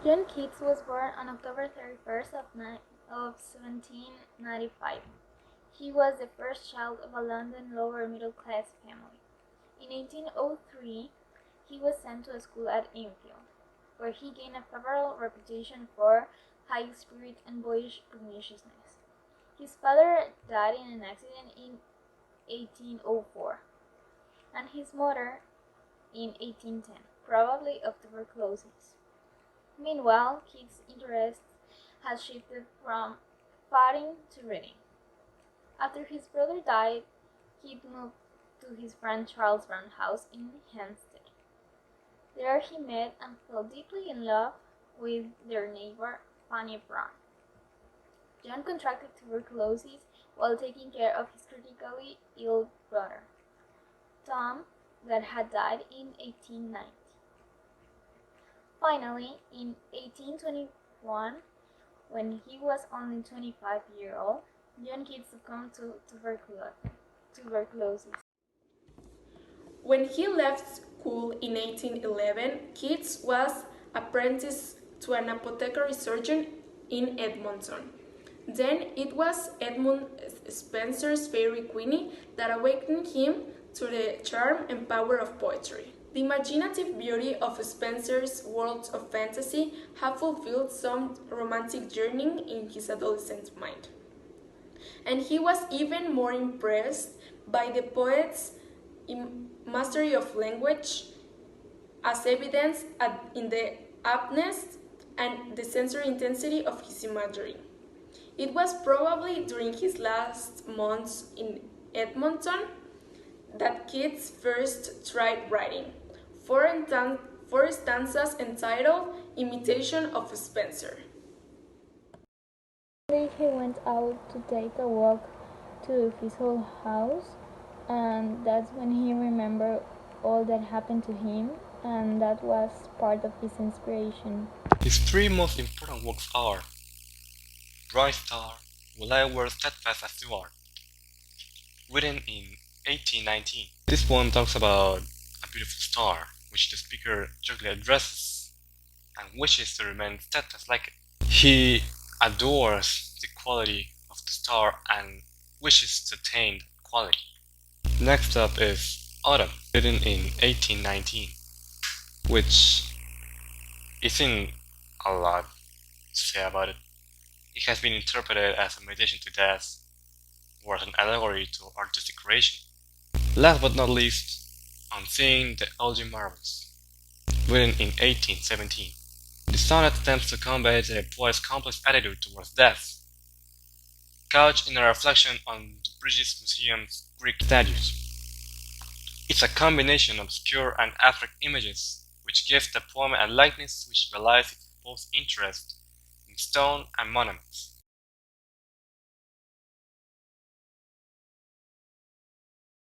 John Keats was born on October 31st of 1795. He was the first child of a London lower-middle-class family. In 1803, he was sent to a school at Enfield, where he gained a favorable reputation for high spirit and boyish pugnacious. His father died in an accident in 1804, and his mother in 1810, probably of tuberculosis. Meanwhile, Keats' interests had shifted from fighting to reading. After his brother died, Keats moved to his friend Charles Brown's house in Hampstead. There he met and fell deeply in love with their neighbor, Fanny Brown. John contracted tuberculosis while taking care of his critically ill brother, Tom, that had died in 1890. Finally, in 1821, when he was only 25 years old, John Keats succumbed to tuberculosis. When he left school in 1811, Keats was apprenticed to an apothecary surgeon in Edmonton. Then it was Edmund Spenser's Faerie Queene that awakened him to the charm and power of poetry. The imaginative beauty of Spenser's worlds of fantasy have fulfilled some romantic yearning in his adolescent mind. And he was even more impressed by the poet's mastery of language, as evidenced in the aptness and the sensory intensity of his imagery. It was probably during his last months in Edmonton that Keats first tried writing four stanzas entitled Imitation of Spenser. He went out to take a walk to his old house, and that's when he remembered all that happened to him, and that was part of his inspiration. His three most important works are Bright Star, Will I Wear Steadfast as You Are, written in 1819. This poem talks about a beautiful star, which the speaker gently addresses and wishes to remain steadfast like it. He adores the quality of the star and wishes to attain that quality. Next up is Autumn, written in 1819, which isn't a lot to say about it. It has been interpreted as a meditation to death, or as an allegory to artistic creation. Last but not least, On Seeing the Elgin Marvels, written in 1817. The sonnet attempts to convey the poet's complex attitude towards death, couched in a reflection on the British Museum's Greek statues. It's a combination of obscure and abstract images, which gives the poem a likeness which belies its supposed interest in stone and monuments.